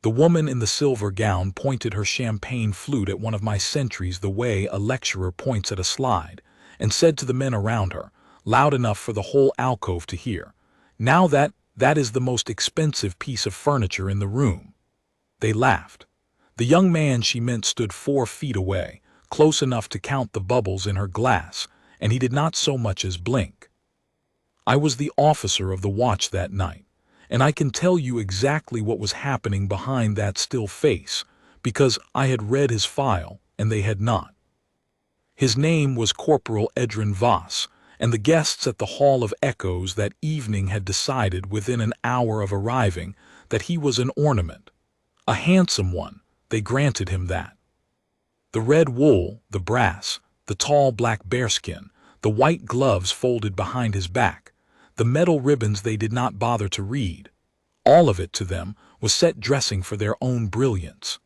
The woman in the silver gown pointed her champagne flute at one of my sentries the way a lecturer points at a slide, and said to the men around her, loud enough for the whole alcove to hear, "Now that is the most expensive piece of furniture in the room." They laughed. The young man she meant stood 4 feet away, close enough to count the bubbles in her glass, and he did not so much as blink. I was the officer of the watch that night, and I can tell you exactly what was happening behind that still face, because I had read his file and they had not. His name was Corporal Edrin Voss, and the guests at the Hall of Echoes that evening had decided within an hour of arriving that he was an ornament. A handsome one, they granted him that. The red wool, the brass, the tall black bearskin, the white gloves folded behind his back, the metal ribbons they did not bother to read, all of it to them was set dressing for their own brilliance.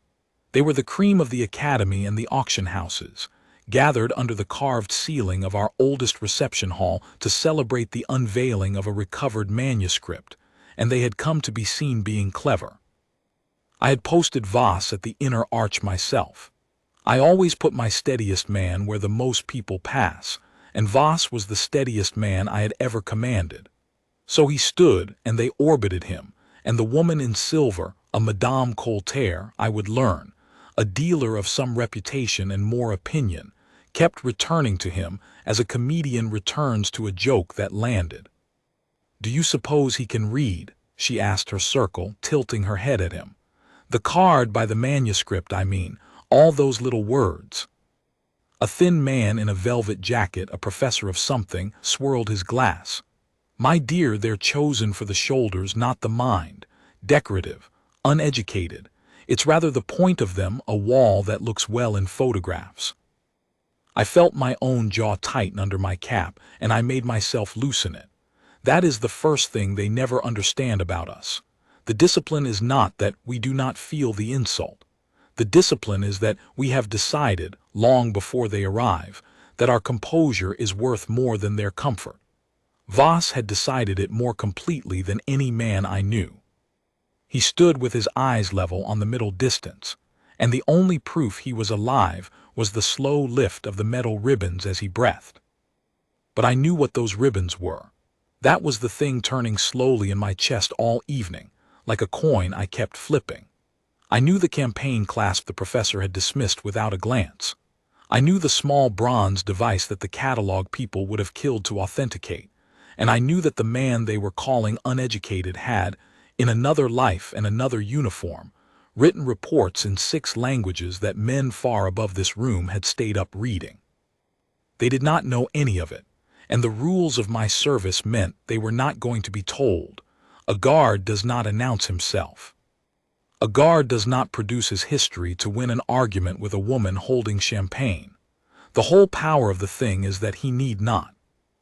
They were the cream of the academy and the auction houses, gathered under the carved ceiling of our oldest reception hall to celebrate the unveiling of a recovered manuscript, and they had come to be seen being clever. I had posted Voss at the inner arch myself. I always put my steadiest man where the most people pass, and Voss was the steadiest man I had ever commanded. So he stood, and they orbited him, and the woman in silver, a Madame Colter, I would learn, a dealer of some reputation and more opinion, kept returning to him as a comedian returns to a joke that landed. "Do you suppose he can read?" she asked her circle, tilting her head at him. "The card by the manuscript, I mean, all those little words." A thin man in a velvet jacket, a professor of something, swirled his glass. "My dear, they're chosen for the shoulders, not the mind. Decorative, uneducated. It's rather the point of them, a wall that looks well in photographs." I felt my own jaw tighten under my cap, and I made myself loosen it. That is the first thing they never understand about us. The discipline is not that we do not feel the insult. The discipline is that we have decided, long before they arrive, that our composure is worth more than their comfort. Voss had decided it more completely than any man I knew. He stood with his eyes level on the middle distance, and the only proof he was alive was the slow lift of the metal ribbons as he breathed. But I knew what those ribbons were. That was the thing turning slowly in my chest all evening, like a coin I kept flipping. I knew the campaign clasp the professor had dismissed without a glance. I knew the small bronze device that the catalog people would have killed to authenticate, and I knew that the man they were calling uneducated had, in another life and another uniform, written reports in 6 languages that men far above this room had stayed up reading. They did not know any of it, and the rules of my service meant they were not going to be told. A guard does not announce himself. A guard does not produce his history to win an argument with a woman holding champagne. The whole power of the thing is that he need not.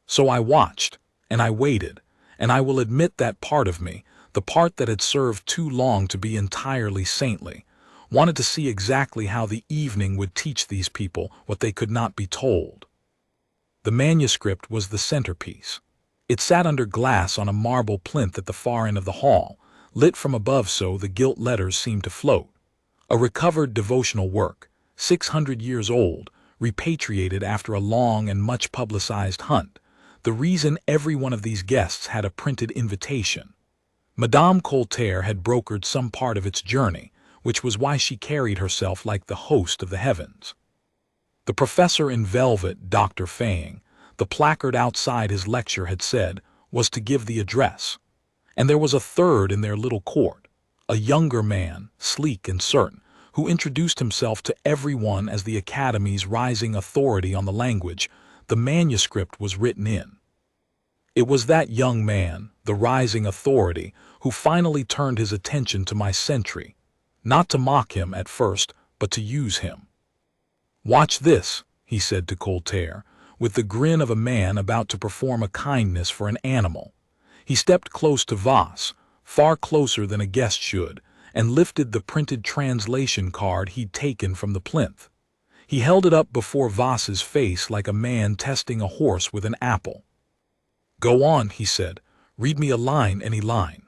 So I watched, and I waited, and I will admit that part of me, the part that had served too long to be entirely saintly, wanted to see exactly how the evening would teach these people what they could not be told. The manuscript was the centerpiece. It sat under glass on a marble plinth at the far end of the hall, lit from above so the gilt letters seemed to float. A recovered devotional work, 600 years old, repatriated after a long and much publicized hunt, the reason every one of these guests had a printed invitation. Madame Colter had brokered some part of its journey, which was why she carried herself like the host of the heavens. The professor in velvet, Dr. Faying, the placard outside his lecture had said, was to give the address. And there was a third in their little court, a younger man, sleek and certain, who introduced himself to everyone as the Academy's rising authority on the language the manuscript was written in. It was that young man, the rising authority, who finally turned his attention to my sentry, not to mock him at first, but to use him. "Watch this," he said to Colter, with the grin of a man about to perform a kindness for an animal. He stepped close to Voss, far closer than a guest should, and lifted the printed translation card he'd taken from the plinth. He held it up before Voss's face like a man testing a horse with an apple. "Go on," he said. "Read me a line, any line.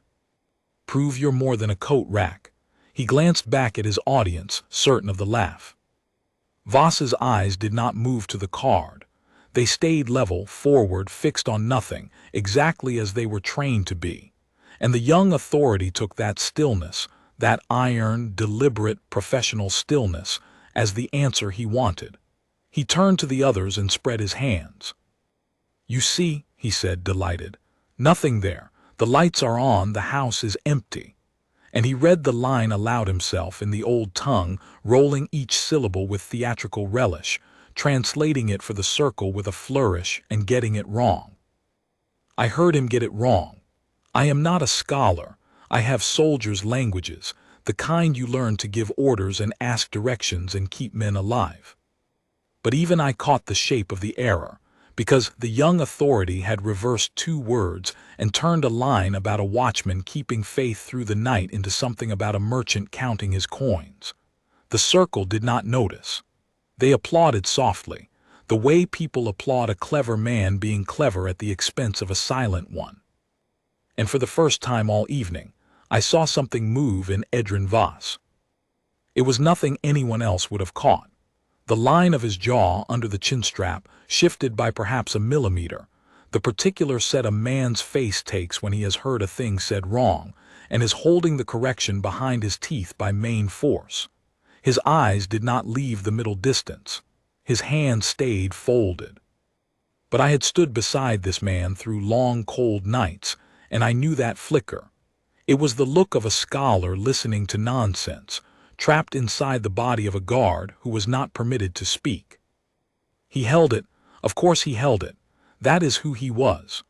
Prove you're more than a coat rack. He glanced back at his audience, certain of the laugh. Voss's eyes did not move to the card. They stayed level, forward, fixed on nothing, exactly as they were trained to be. And the young authority took that stillness, that iron, deliberate, professional stillness, as the answer he wanted. He turned to the others and spread his hands. "You see," he said, delighted. "Nothing there. The lights are on, the house is empty." And he read the line aloud himself in the old tongue, rolling each syllable with theatrical relish, translating it for the circle with a flourish and getting it wrong. I heard him get it wrong. I am not a scholar. I have soldiers' languages, the kind you learn to give orders and ask directions and keep men alive. But even I caught the shape of the error, because the young authority had reversed 2 words and turned a line about a watchman keeping faith through the night into something about a merchant counting his coins. The circle did not notice. They applauded softly, the way people applaud a clever man being clever at the expense of a silent one. And for the first time all evening, I saw something move in Edrin Voss. It was nothing anyone else would have caught. The line of his jaw under the chin strap shifted by perhaps a millimeter, the particular set a man's face takes when he has heard a thing said wrong and is holding the correction behind his teeth by main force. His eyes did not leave the middle distance. His hands stayed folded. But I had stood beside this man through long, cold nights, and I knew that flicker. It was the look of a scholar listening to nonsense, trapped inside the body of a guard who was not permitted to speak. He held it. Of course he held it. That is who he was.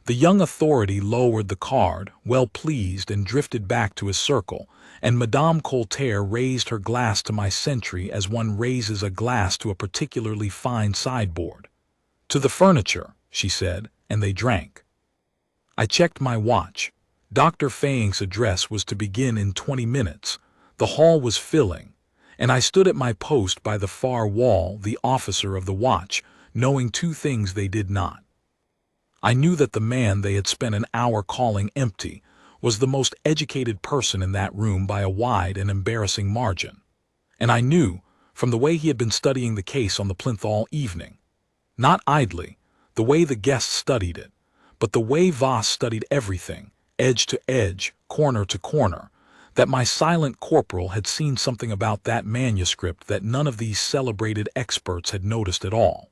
The young authority lowered the card, well pleased, and drifted back to his circle, and Madame Colter raised her glass to my sentry as one raises a glass to a particularly fine sideboard. "To the furniture," she said, and they drank. I checked my watch. Dr. Faying's address was to begin in 20 minutes. The hall was filling, and I stood at my post by the far wall, the officer of the watch, knowing 2 things they did not. I knew that the man they had spent an hour calling empty was the most educated person in that room by a wide and embarrassing margin. And I knew, from the way he had been studying the case on the plinth all evening, not idly, the way the guests studied it, but the way Voss studied everything, edge to edge, corner to corner, that my silent corporal had seen something about that manuscript that none of these celebrated experts had noticed at all.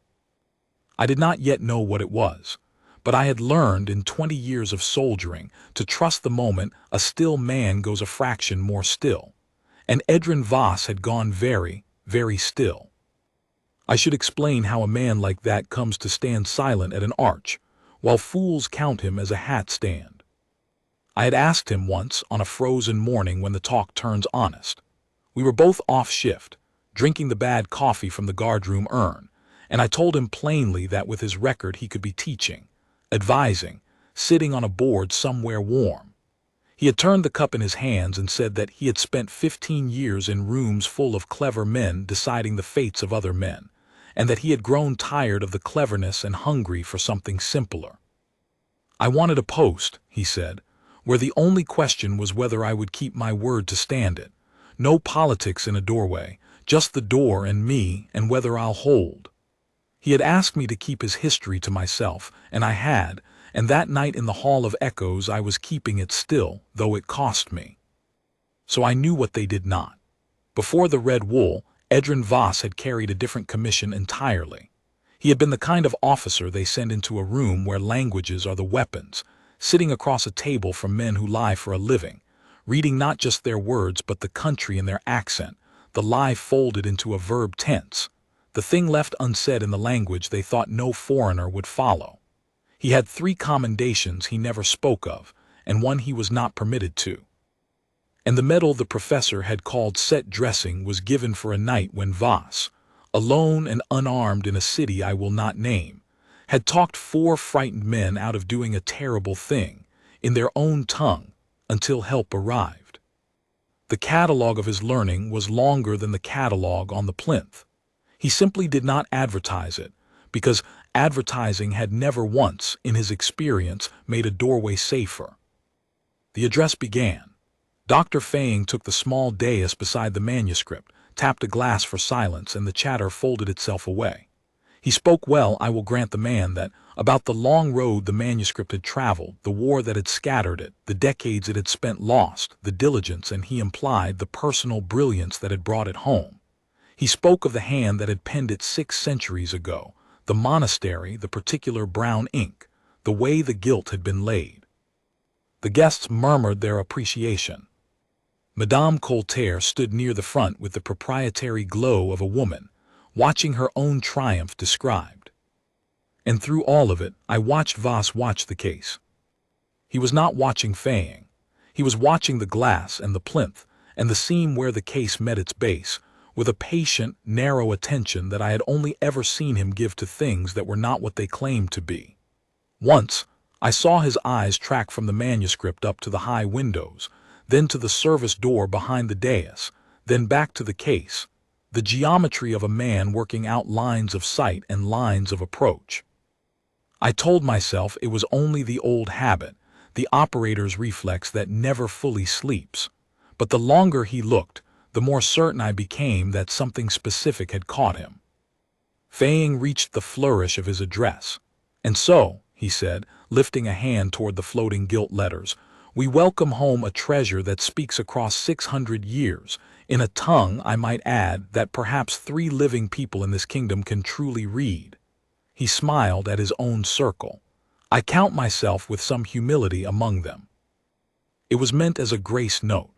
I did not yet know what it was, but I had learned in 20 years of soldiering to trust the moment a still man goes a fraction more still, and Edrin Voss had gone very, very still. I should explain how a man like that comes to stand silent at an arch, while fools count him as a hat stand. I had asked him once on a frozen morning when the talk turns honest. We were both off shift, drinking the bad coffee from the guardroom urn, and I told him plainly that with his record he could be teaching, advising, sitting on a board somewhere warm. He had turned the cup in his hands and said that he had spent 15 years in rooms full of clever men deciding the fates of other men, and that he had grown tired of the cleverness and hungry for something simpler. "I wanted a post," he said, "where the only question was whether I would keep my word to stand it. No politics in a doorway, just the door and me and whether I'll hold." He had asked me to keep his history to myself, and I had, and that night in the Hall of Echoes I was keeping it still, though it cost me. So I knew what they did not. Before the Red Wool, Edrin Voss had carried a different commission entirely. He had been the kind of officer they send into a room where languages are the weapons, sitting across a table from men who lie for a living, reading not just their words but the country in their accent, the lie folded into a verb tense, the thing left unsaid in the language they thought no foreigner would follow. He had 3 commendations he never spoke of, and one he was not permitted to. And the medal the professor had called set dressing was given for a night when Voss, alone and unarmed in a city I will not name, had talked 4 frightened men out of doing a terrible thing, in their own tongue, until help arrived. The catalogue of his learning was longer than the catalogue on the plinth. He simply did not advertise it, because advertising had never once, in his experience, made a doorway safer. The address began. Dr. Fang took the small dais beside the manuscript, tapped a glass for silence, and the chatter folded itself away. He spoke well, I will grant the man that, about the long road the manuscript had traveled, the war that had scattered it, the decades it had spent lost, the diligence, and he implied the personal brilliance that had brought it home. He spoke of the hand that had penned it 6 centuries ago, the monastery, the particular brown ink, the way the gilt had been laid. The guests murmured their appreciation. Madame Coulter stood near the front with the proprietary glow of a woman, watching her own triumph described. And through all of it, I watched Voss watch the case. He was not watching Fang. He was watching the glass and the plinth, and the seam where the case met its base, with a patient, narrow attention that I had only ever seen him give to things that were not what they claimed to be. Once, I saw his eyes track from the manuscript up to the high windows, then to the service door behind the dais, then back to the case, the geometry of a man working out lines of sight and lines of approach. I told myself it was only the old habit, the operator's reflex that never fully sleeps, but the longer he looked, the more certain I became that something specific had caught him. Fang reached the flourish of his address. "And so," he said, lifting a hand toward the floating gilt letters, "we welcome home a treasure that speaks across 600 years, in a tongue, I might add, that perhaps 3 living people in this kingdom can truly read." He smiled at his own circle. "I count myself with some humility among them." It was meant as a grace note.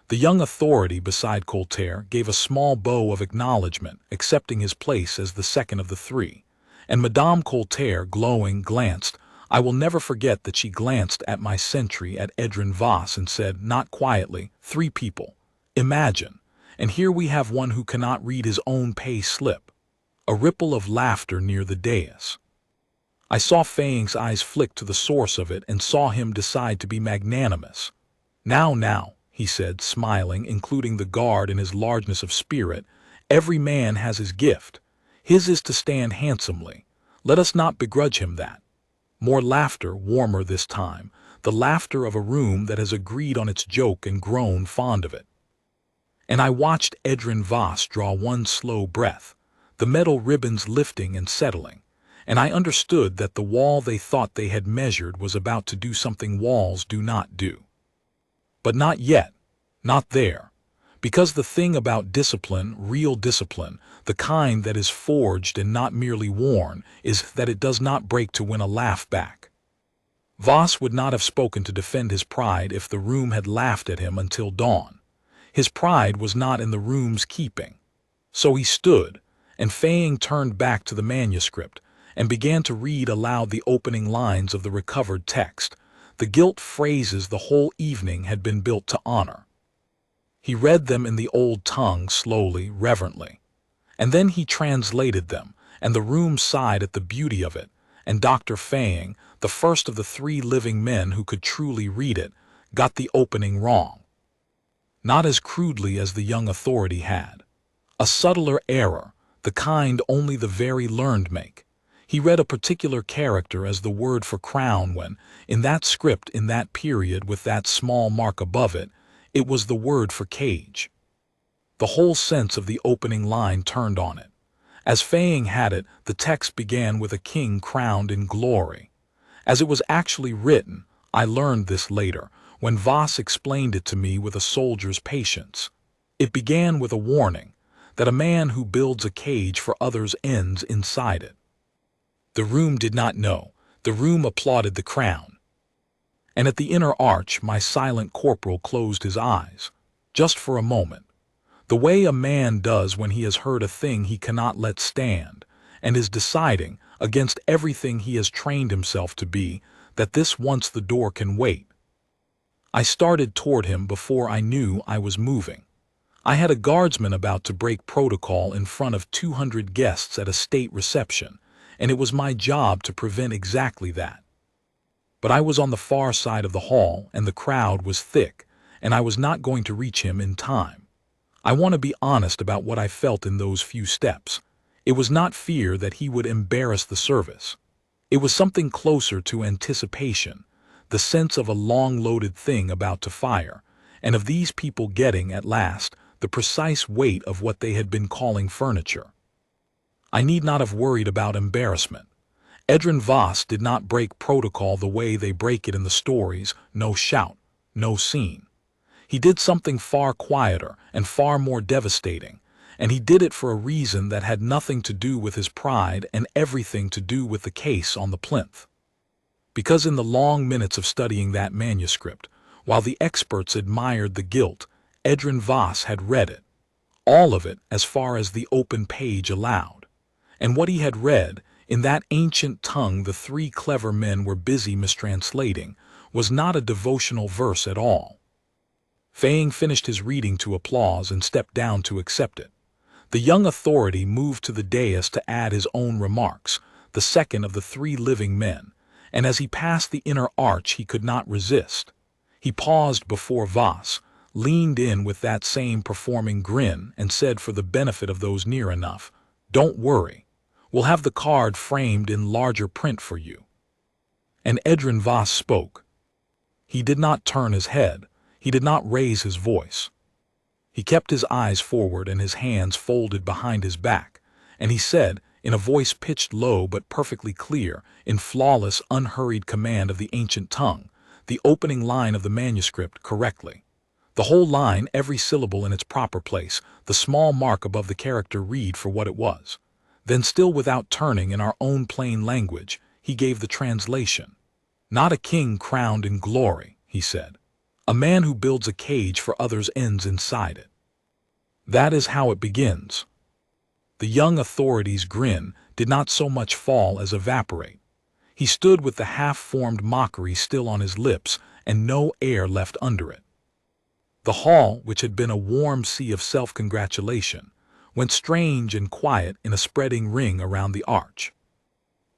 The young authority beside Coulter gave a small bow of acknowledgement, accepting his place as the second of the 3, and Madame Coulter, glowing, glanced. I will never forget that she glanced at my sentry at Edrin Voss and said, not quietly, 3 people. Imagine, and here we have one who cannot read his own pay slip. A ripple of laughter near the dais. I saw Fang's eyes flick to the source of it and saw him decide to be magnanimous. Now, he said, smiling, including the guard in his largeness of spirit, every man has his gift. His is to stand handsomely. Let us not begrudge him that. More laughter, warmer this time, the laughter of a room that has agreed on its joke and grown fond of it. And I watched Edrin Voss draw one slow breath, the metal ribbons lifting and settling, and I understood that the wall they thought they had measured was about to do something walls do not do. But not yet, not there, because the thing about discipline, real discipline, the kind that is forged and not merely worn, is that it does not break to win a laugh back. Voss would not have spoken to defend his pride if the room had laughed at him until dawn. His pride was not in the room's keeping. So he stood, and Fang turned back to the manuscript and began to read aloud the opening lines of the recovered text, the gilt phrases the whole evening had been built to honor. He read them in the old tongue slowly, reverently. And then he translated them, and the room sighed at the beauty of it, and Dr. Fang, the first of the 3 living men who could truly read it, got the opening wrong. Not as crudely as the young authority had. A subtler error, the kind only the very learned make. He read a particular character as the word for crown when, in that script in that period with that small mark above it, it was the word for cage. The whole sense of the opening line turned on it. As Fang had it, the text began with a king crowned in glory. As it was actually written, I learned this later, when Voss explained it to me with a soldier's patience. It began with a warning that a man who builds a cage for others ends inside it. The room did not know. The room applauded the crown. And at the inner arch, my silent corporal closed his eyes, just for a moment, the way a man does when he has heard a thing he cannot let stand, and is deciding, against everything he has trained himself to be, that this once the door can wait. I started toward him before I knew I was moving. I had a guardsman about to break protocol in front of 200 guests at a state reception, and it was my job to prevent exactly that. But I was on the far side of the hall, and the crowd was thick, and I was not going to reach him in time. I want to be honest about what I felt in those few steps. It was not fear that he would embarrass the service. It was something closer to anticipation, the sense of a long-loaded thing about to fire, and of these people getting, at last, the precise weight of what they had been calling furniture. I need not have worried about embarrassment. Edrin Voss did not break protocol the way they break it in the stories, no shout, no scene. He did something far quieter and far more devastating, and he did it for a reason that had nothing to do with his pride and everything to do with the case on the plinth. Because in the long minutes of studying that manuscript, while the experts admired the guilt, Edrin Voss had read it, all of it as far as the open page allowed. And what he had read, in that ancient tongue the three clever men were busy mistranslating, was not a devotional verse at all. Faying finished his reading to applause and stepped down to accept it. The young authority moved to the dais to add his own remarks, the second of the three living men, and as he passed the inner arch he could not resist. He paused before Voss, leaned in with that same performing grin, and said for the benefit of those near enough, "Don't worry. We'll have the card framed in larger print for you." And Edrin Voss spoke. He did not turn his head. He did not raise his voice. He kept his eyes forward and his hands folded behind his back, and he said, in a voice pitched low but perfectly clear, in flawless, unhurried command of the ancient tongue, the opening line of the manuscript correctly. The whole line, every syllable in its proper place, the small mark above the character read for what it was. Then, still without turning, in our own plain language, he gave the translation. "Not a king crowned in glory," he said. "A man who builds a cage for others' ends inside it. That is how it begins." The young authority's grin did not so much fall as evaporate. He stood with the half-formed mockery still on his lips and no air left under it. The hall, which had been a warm sea of self-congratulation, went strange and quiet in a spreading ring around the arch.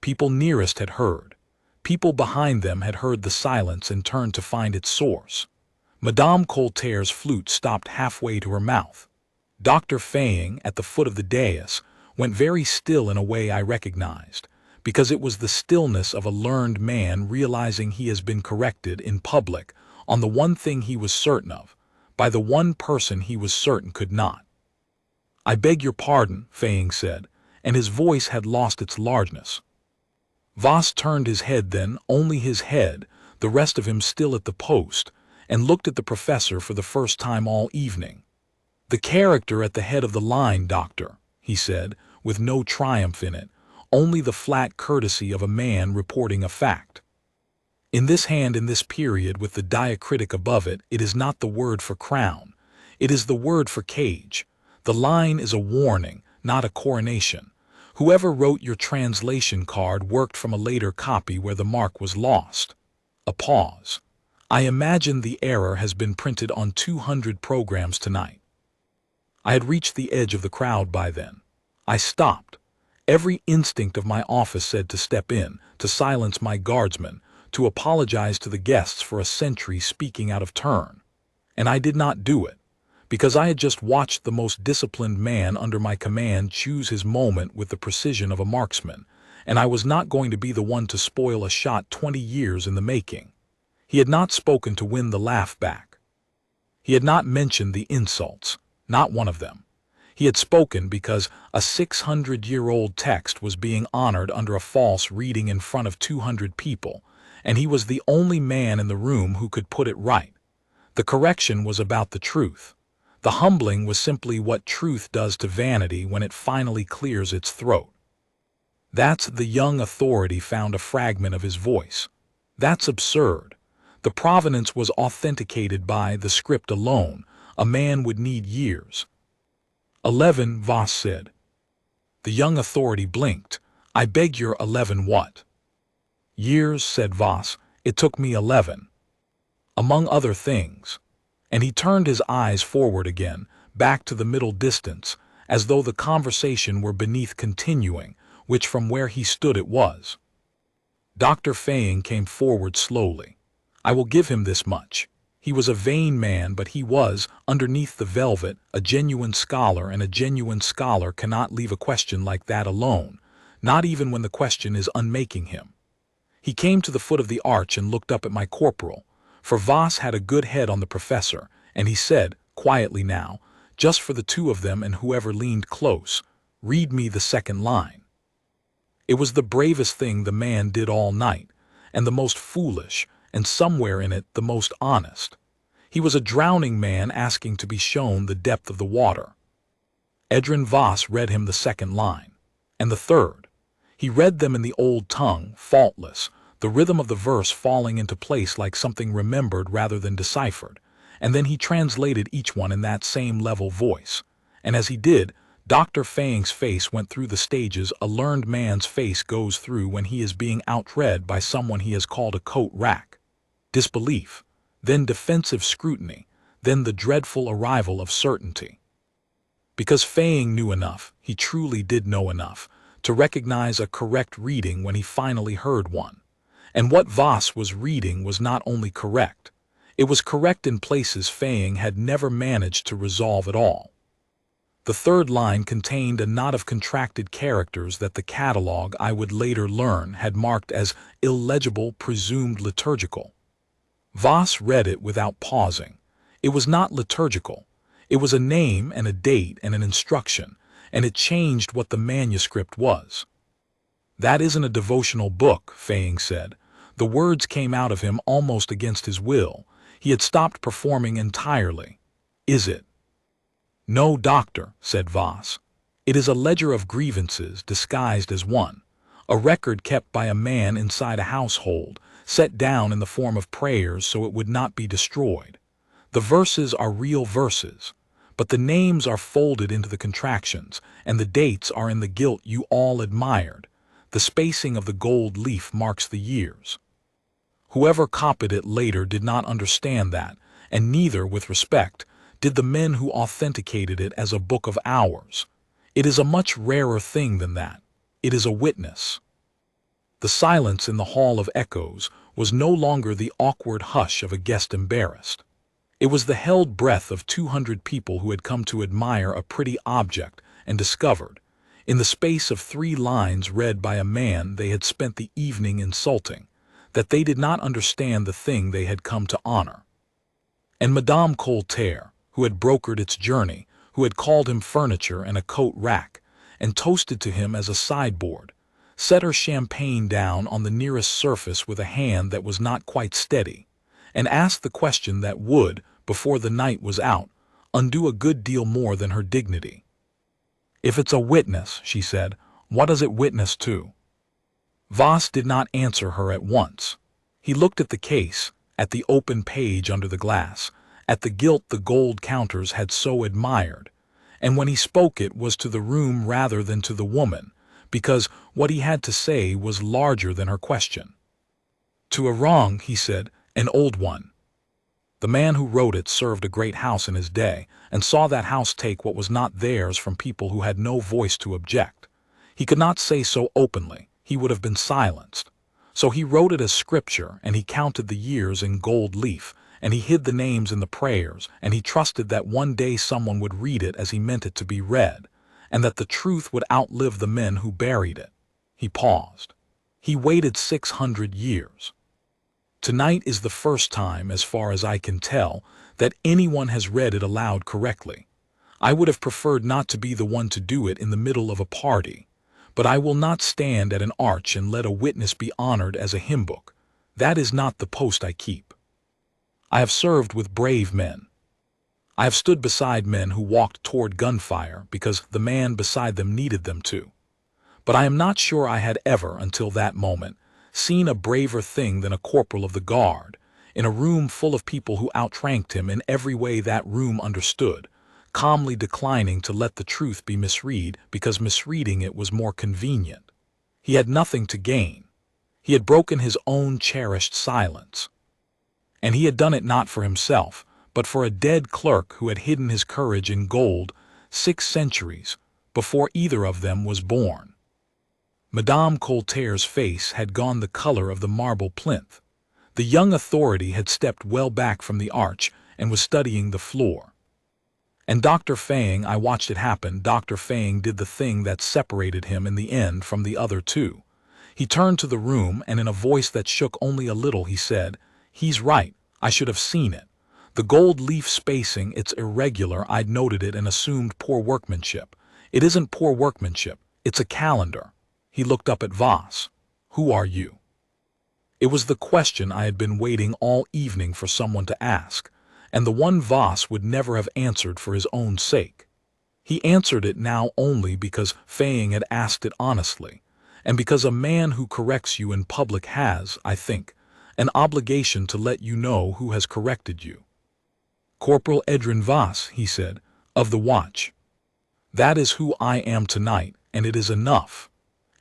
People nearest had heard. People behind them had heard the silence and turned to find its source. Madame Coltaire's flute stopped halfway to her mouth. Dr. Faying, at the foot of the dais, went very still in a way I recognized, because it was the stillness of a learned man realizing he has been corrected in public on the one thing he was certain of, by the one person he was certain could not. "I beg your pardon," Faying said, and his voice had lost its largeness. Voss turned his head then, only his head, the rest of him still at the post, and looked at the professor for the first time all evening. "The character at the head of the line, doctor," he said, with no triumph in it, only the flat courtesy of a man reporting a fact. "In this hand, in this period, with the diacritic above it, it is not the word for crown. It is the word for cage. The line is a warning, not a coronation. Whoever wrote your translation card worked from a later copy where the mark was lost." A pause. "I imagine the error has been printed on 200 programs tonight." I had reached the edge of the crowd by then. I stopped. Every instinct of my office said to step in, to silence my guardsmen, to apologize to the guests for a sentry speaking out of turn. And I did not do it, because I had just watched the most disciplined man under my command choose his moment with the precision of a marksman, and I was not going to be the one to spoil a shot 20 years in the making. He had not spoken to win the laugh back. He had not mentioned the insults. Not one of them. He had spoken because a 600-year-old text was being honored under a false reading in front of 200 people, and he was the only man in the room who could put it right. The correction was about the truth. The humbling was simply what truth does to vanity when it finally clears its throat. "That's," the young authority found a fragment of his voice. "That's absurd. The provenance was authenticated by the script alone. A man would need years." 11, Voss said. The young authority blinked. "I beg your 11 what?" "Years," said Voss. "It took me 11. Among other things." And he turned his eyes forward again, back to the middle distance, as though the conversation were beneath continuing, which from where he stood it was. Dr. Faying came forward slowly. "I will give him this much. He was a vain man, but he was, underneath the velvet, a genuine scholar, and a genuine scholar cannot leave a question like that alone, not even when the question is unmaking him." He came to the foot of the arch and looked up at my corporal, for Voss had a good head on the professor, and he said, quietly now, just for the two of them and whoever leaned close, "Read me the second line." It was the bravest thing the man did all night, and the most foolish, and somewhere in it the most honest. He was a drowning man asking to be shown the depth of the water. Edrin Voss read him the second line, and the third. He read them in the old tongue, faultless, the rhythm of the verse falling into place like something remembered rather than deciphered, and then he translated each one in that same level voice. And as he did, Dr. Fang's face went through the stages a learned man's face goes through when he is being outread by someone he has called a coat rack. Disbelief, then defensive scrutiny, then the dreadful arrival of certainty. Because Fang knew enough, he truly did know enough, to recognize a correct reading when he finally heard one. And what Voss was reading was not only correct, it was correct in places Fang had never managed to resolve at all. The third line contained a knot of contracted characters that the catalog, I would later learn, had marked as illegible, presumed liturgical. Voss read it without pausing. It was not liturgical. It was a name and a date and an instruction, and it changed what the manuscript was. "That isn't a devotional book," Fang said. The words came out of him almost against his will. He had stopped performing entirely. "Is it?" "No, doctor," said Voss. "It is a ledger of grievances disguised as one, a record kept by a man inside a household, set down in the form of prayers so it would not be destroyed. The verses are real verses, but the names are folded into the contractions, and the dates are in the gilt you all admired. The spacing of the gold leaf marks the years. Whoever copied it later did not understand that, and neither, with respect, did the men who authenticated it as a book of hours. It is a much rarer thing than that. It is a witness." The silence in the Hall of Echoes was no longer the awkward hush of a guest embarrassed. It was the held breath of 200 people who had come to admire a pretty object and discovered, in the space of 3 lines read by a man they had spent the evening insulting, that they did not understand the thing they had come to honor. And Madame Colter, who had brokered its journey, who had called him furniture and a coat rack, and toasted to him as a sideboard, set her champagne down on the nearest surface with a hand that was not quite steady, and asked the question that would, before the night was out, undo a good deal more than her dignity. "If it's a witness," she said, "what does it witness to?" Voss did not answer her at once. He looked at the case, at the open page under the glass, at the gilt the gold counters had so admired, and when he spoke it was to the room rather than to the woman, because what he had to say was larger than her question. "To a wrong," he said, "an old one. The man who wrote it served a great house in his day, and saw that house take what was not theirs from people who had no voice to object. He could not say so openly, he would have been silenced. So he wrote it as scripture, and he counted the years in gold leaf, and he hid the names in the prayers, and he trusted that one day someone would read it as he meant it to be read, and that the truth would outlive the men who buried it." He paused. "He waited 600 years. Tonight is the first time, as far as I can tell, that anyone has read it aloud correctly. I would have preferred not to be the one to do it in the middle of a party, but I will not stand at an arch and let a witness be honored as a hymn book. That is not the post I keep. I have served with brave men. I have stood beside men who walked toward gunfire because the man beside them needed them to. But I am not sure I had ever, until that moment, seen a braver thing than a corporal of the guard, in a room full of people who outranked him in every way that room understood, calmly declining to let the truth be misread because misreading it was more convenient. He had nothing to gain. He had broken his own cherished silence. And he had done it not for himself, but for a dead clerk who had hidden his courage in gold 6 centuries before either of them was born. Madame Colter's face had gone the color of the marble plinth. The young authority had stepped well back from the arch and was studying the floor. And Dr. Fang, I watched it happen, Dr. Fang did the thing that separated him in the end from the other two. He turned to the room and in a voice that shook only a little he said, "He's right, I should have seen it. The gold leaf spacing, it's irregular. I'd noted it and assumed poor workmanship. It isn't poor workmanship, it's a calendar. He looked up at Voss. Who are you? It was the question I had been waiting all evening for someone to ask, and the one Voss would never have answered for his own sake. He answered it now only because Faying had asked it honestly, and because a man who corrects you in public has, I think, an obligation to let you know who has corrected you. Corporal Edrin Voss, he said, of the watch. That is who I am tonight, and it is enough.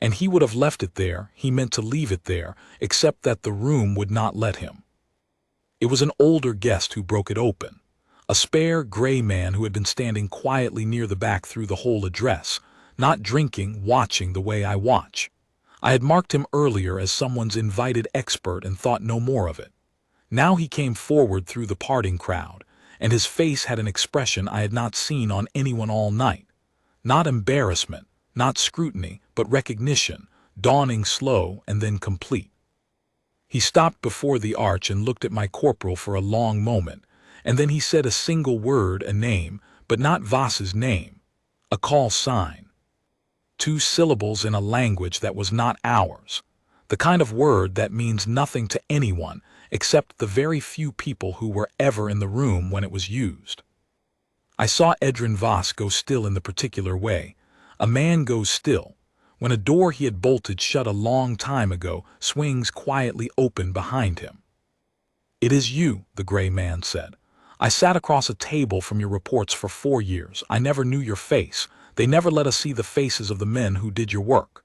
And he would have left it there, he meant to leave it there, except that the room would not let him. It was an older guest who broke it open, a spare, gray man who had been standing quietly near the back through the whole address, not drinking, watching the way I watch. I had marked him earlier as someone's invited expert and thought no more of it. Now he came forward through the parting crowd, and his face had an expression I had not seen on anyone all night. Not embarrassment, not scrutiny, but recognition, dawning slow and then complete. He stopped before the arch and looked at my corporal for a long moment, and then he said a single word, a name, but not Voss's name, a call sign. 2 syllables in a language that was not ours, the kind of word that means nothing to anyone except the very few people who were ever in the room when it was used. I saw Edrin Voss go still in the particular way. A man goes still when a door he had bolted shut a long time ago swings quietly open behind him. It is you, the gray man said. I sat across a table from your reports for 4 years. I never knew your face. They never let us see the faces of the men who did your work.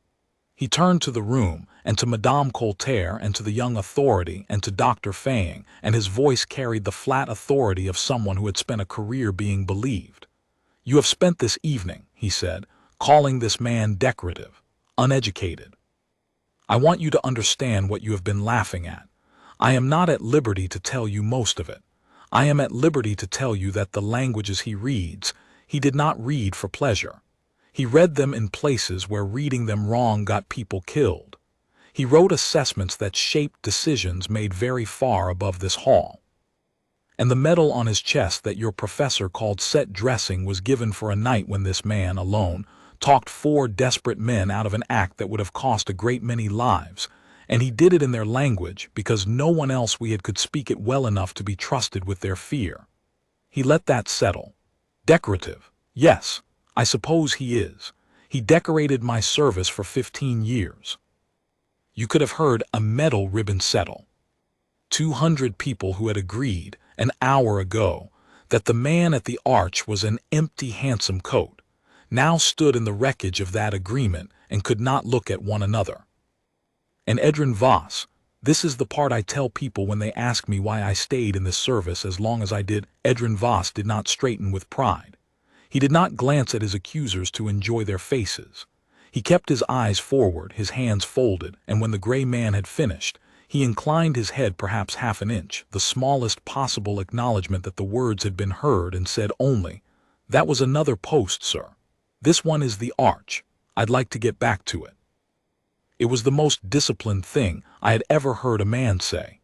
He turned to the room, and to Madame Colter, and to the young authority, and to Dr. Faying, and his voice carried the flat authority of someone who had spent a career being believed. You have spent this evening, he said, calling this man decorative, uneducated. I want you to understand what you have been laughing at. I am not at liberty to tell you most of it. I am at liberty to tell you that the languages he reads, he did not read for pleasure. He read them in places where reading them wrong got people killed. He wrote assessments that shaped decisions made very far above this hall. And the medal on his chest that your professor called set dressing was given for a night when this man, alone, talked 4 desperate men out of an act that would have cost a great many lives, and he did it in their language because no one else we had could speak it well enough to be trusted with their fear. He let that settle. Decorative, yes, I suppose he is. He decorated my service for 15 years. You could have heard a medal ribbon settle. 200 people who had agreed, an hour ago, that the man at the arch was an empty handsome coat, now stood in the wreckage of that agreement and could not look at one another. And Edrin Voss, this is the part I tell people when they ask me why I stayed in this service as long as I did. Edrin Voss did not straighten with pride. He did not glance at his accusers to enjoy their faces. He kept his eyes forward, his hands folded, and when the gray man had finished, he inclined his head perhaps half an inch, the smallest possible acknowledgement that the words had been heard, and said only, "That was another post, sir. This one is the arch. I'd like to get back to it." It was the most disciplined thing I had ever heard a man say.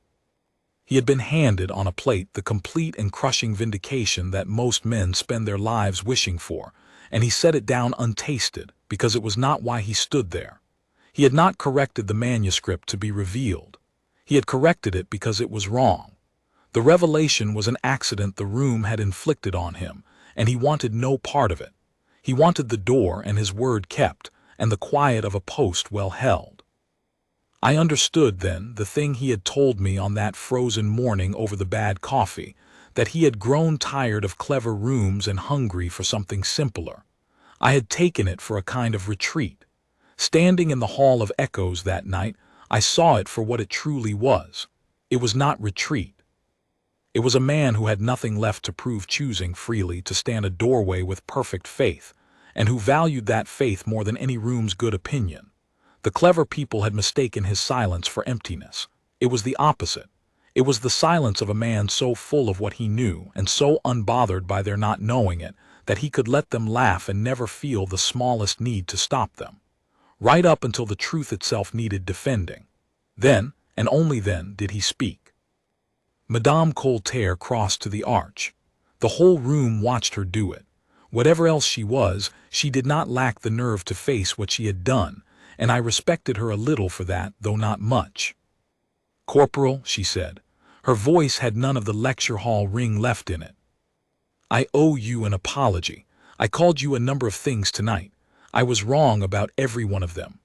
He had been handed on a plate the complete and crushing vindication that most men spend their lives wishing for, and he set it down untasted because it was not why he stood there. He had not corrected the manuscript to be revealed. He had corrected it because it was wrong. The revelation was an accident the room had inflicted on him, and he wanted no part of it. He wanted the door and his word kept, and the quiet of a post well held. I understood then the thing he had told me on that frozen morning over the bad coffee, that he had grown tired of clever rooms and hungry for something simpler. I had taken it for a kind of retreat. Standing in the Hall of Echoes that night, I saw it for what it truly was. It was not retreat. It was a man who had nothing left to prove, choosing freely to stand a doorway with perfect faith, and who valued that faith more than any room's good opinion. The clever people had mistaken his silence for emptiness. It was the opposite. It was the silence of a man so full of what he knew and so unbothered by their not knowing it that he could let them laugh and never feel the smallest need to stop them. Right up until the truth itself needed defending. Then, and only then, did he speak. Madame Colter crossed to the arch. The whole room watched her do it. Whatever else she was, she did not lack the nerve to face what she had done, and I respected her a little for that, though not much. "Corporal," she said. Her voice had none of the lecture hall ring left in it. "I owe you an apology. I called you a number of things tonight. I was wrong about every one of them."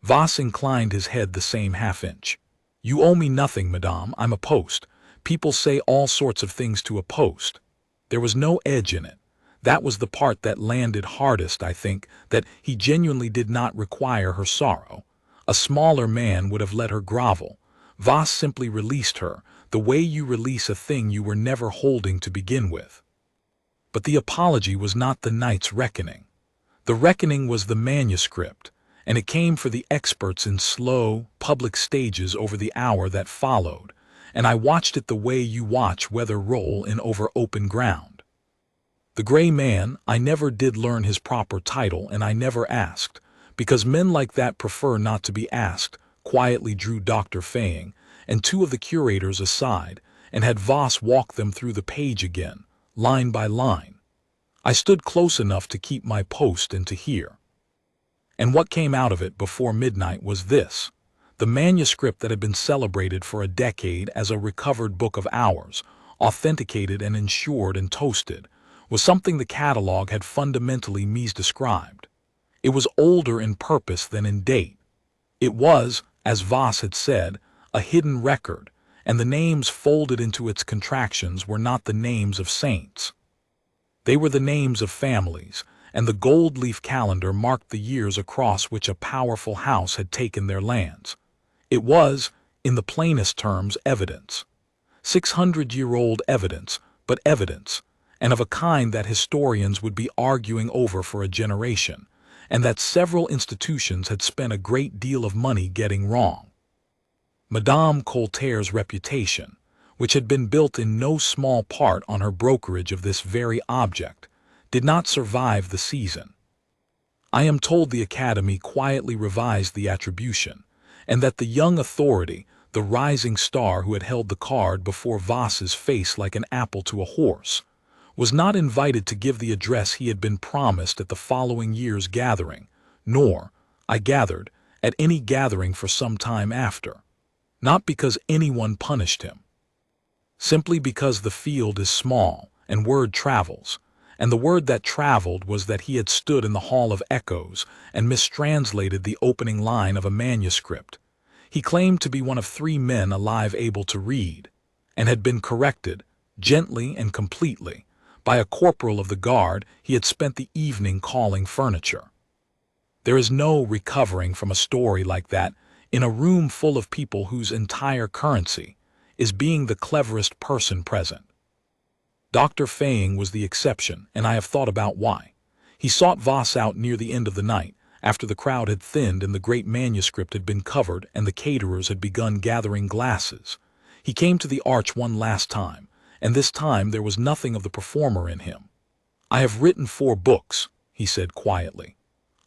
Voss inclined his head the same half-inch. "You owe me nothing, madame. I'm a post. People say all sorts of things to a post." There was no edge in it. That was the part that landed hardest, I think, that he genuinely did not require her sorrow. A smaller man would have let her grovel. Voss simply released her, the way you release a thing you were never holding to begin with. But the apology was not the night's reckoning. The reckoning was the manuscript, and it came for the experts in slow, public stages over the hour that followed, and I watched it the way you watch weather roll in over open ground. The gray man, I never did learn his proper title, and I never asked, because men like that prefer not to be asked, quietly drew Dr. Faying and two of the curators aside, and had Voss walk them through the page again, line by line. I stood close enough to keep my post and to hear. And what came out of it before midnight was this. The manuscript that had been celebrated for a decade as a recovered book of hours, authenticated and insured and toasted, was something the catalog had fundamentally misdescribed. It was older in purpose than in date. It was, as Voss had said, a hidden record, and the names folded into its contractions were not the names of saints. They were the names of families, and the gold leaf calendar marked the years across which a powerful house had taken their lands. It was, in the plainest terms, evidence. 600-year-old evidence, but evidence, and of a kind that historians would be arguing over for a generation, and that several institutions had spent a great deal of money getting wrong. Madame Colter's reputation, which had been built in no small part on her brokerage of this very object, did not survive the season. I am told the Academy quietly revised the attribution, and that the young authority, the rising star who had held the card before Voss's face like an apple to a horse, was not invited to give the address he had been promised at the following year's gathering, nor, I gathered, at any gathering for some time after. Not because anyone punished him. Simply because the field is small and word travels, and the word that traveled was that he had stood in the Hall of Echoes and mistranslated the opening line of a manuscript. He claimed to be one of 3 men alive able to read, and had been corrected, gently and completely, by a corporal of the guard he had spent the evening calling furniture. There is no recovering from a story like that in a room full of people whose entire currency is being the cleverest person present. Dr. Faying was the exception, and I have thought about why. He sought Voss out near the end of the night, after the crowd had thinned and the great manuscript had been covered and the caterers had begun gathering glasses. He came to the arch one last time, and this time there was nothing of the performer in him. "I have written 4 books," he said quietly.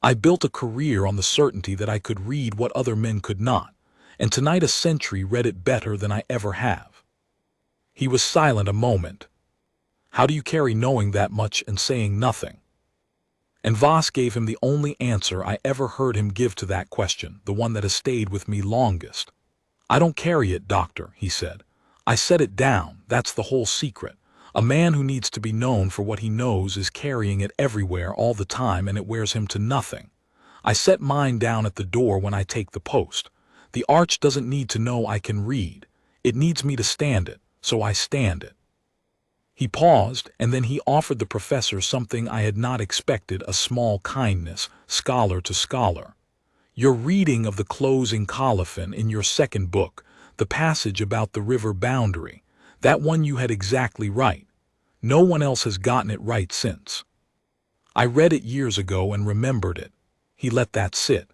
"I built a career on the certainty that I could read what other men could not, and tonight a sentry read it better than I ever have." He was silent a moment. "How do you carry knowing that much and saying nothing?" And Voss gave him the only answer I ever heard him give to that question, the one that has stayed with me longest. "I don't carry it, doctor," he said. "I set it down, that's the whole secret. A man who needs to be known for what he knows is carrying it everywhere all the time, and it wears him to nothing. I set mine down at the door when I take the post. The arch doesn't need to know I can read. It needs me to stand it, so I stand it." He paused, and then he offered the professor something I had not expected, a small kindness, scholar to scholar. "Your reading of the closing colophon in your 2nd book, the passage about the river boundary, that one you had exactly right. No one else has gotten it right since. I read it years ago and remembered it." He let that sit.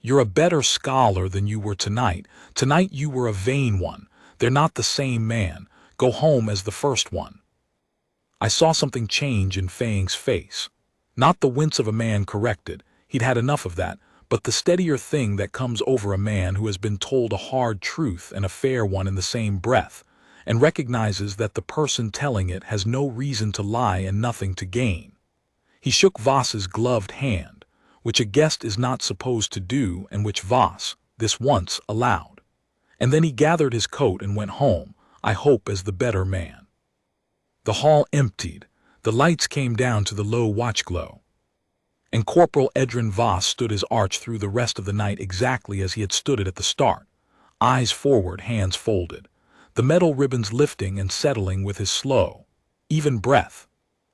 "You're a better scholar than you were tonight. Tonight you were a vain one. They're not the same man. Go home as the first one." I saw something change in Faying's face. Not the wince of a man corrected, he'd had enough of that, but the steadier thing that comes over a man who has been told a hard truth and a fair one in the same breath, and recognizes that the person telling it has no reason to lie and nothing to gain. He shook Voss's gloved hand, which a guest is not supposed to do and which Voss, this once, allowed. And then he gathered his coat and went home, I hope as the better man. The hall emptied. The lights came down to the low watch-glow. And Corporal Edrin Voss stood his arch through the rest of the night exactly as he had stood it at the start, eyes forward, hands folded, the metal ribbons lifting and settling with his slow, even breath,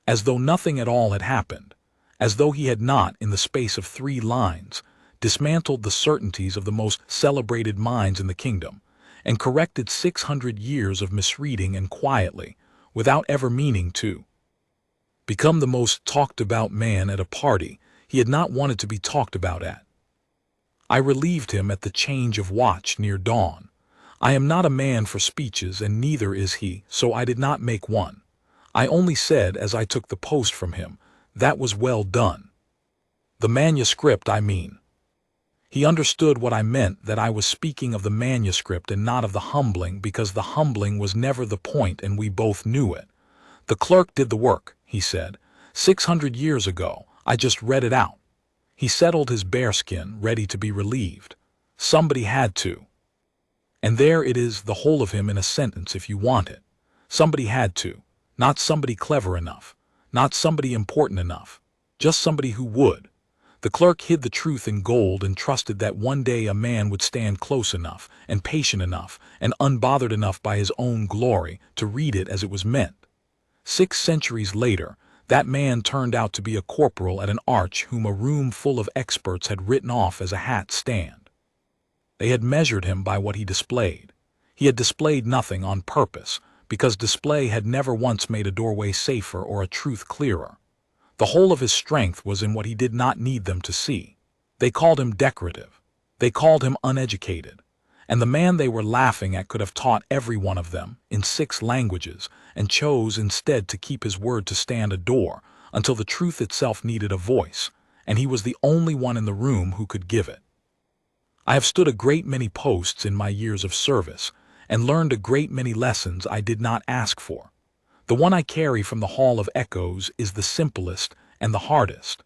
as though nothing at all had happened, as though he had not, in the space of 3 lines, dismantled the certainties of the most celebrated minds in the kingdom, and corrected 600 years of misreading and quietly, without ever meaning to become the most talked-about man at a party he had not wanted to be talked about at. I relieved him at the change of watch near dawn. I am not a man for speeches, and neither is he, so I did not make one. I only said, as I took the post from him, that was well done. The manuscript, I mean. He understood what I meant, that I was speaking of the manuscript and not of the humbling, because the humbling was never the point and we both knew it. The clerk did the work, he said. 600 years ago, I just read it out. He settled his bearskin, ready to be relieved. Somebody had to. And there it is, the whole of him in a sentence if you want it. Somebody had to. Not somebody clever enough. Not somebody important enough. Just somebody who would. The clerk hid the truth in gold and trusted that one day a man would stand close enough and patient enough and unbothered enough by his own glory to read it as it was meant. 6 centuries later, that man turned out to be a corporal at an arch whom a room full of experts had written off as a hat stand. They had measured him by what he displayed. He had displayed nothing on purpose, because display had never once made a doorway safer or a truth clearer. The whole of his strength was in what he did not need them to see. They called him decorative. They called him uneducated. And the man they were laughing at could have taught every one of them in 6 languages and chose instead to keep his word to stand a door until the truth itself needed a voice, and he was the only one in the room who could give it. I have stood a great many posts in my years of service and learned a great many lessons I did not ask for. The one I carry from the Hall of Echoes is the simplest and the hardest.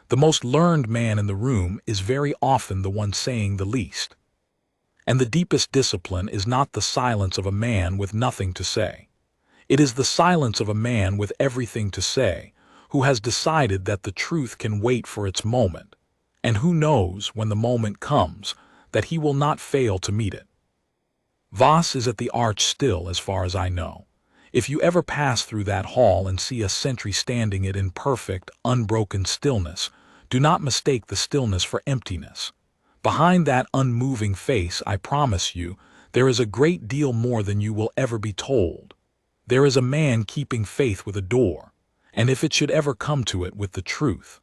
The most learned man in the room is very often the one saying the least. And the deepest discipline is not the silence of a man with nothing to say. It is the silence of a man with everything to say, who has decided that the truth can wait for its moment, and who knows, when the moment comes, that he will not fail to meet it. Voss is at the arch still, as far as I know. If you ever pass through that hall and see a sentry standing it in perfect, unbroken stillness, do not mistake the stillness for emptiness. Behind that unmoving face, I promise you, there is a great deal more than you will ever be told. There is a man keeping faith with a door, and if it should ever come to it, with the truth.